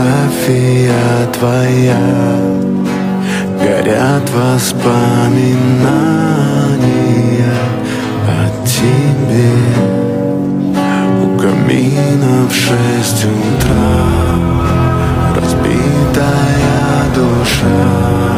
фотография твоя, горят воспоминания о тебе. У камина в 6 утра разбитая душа.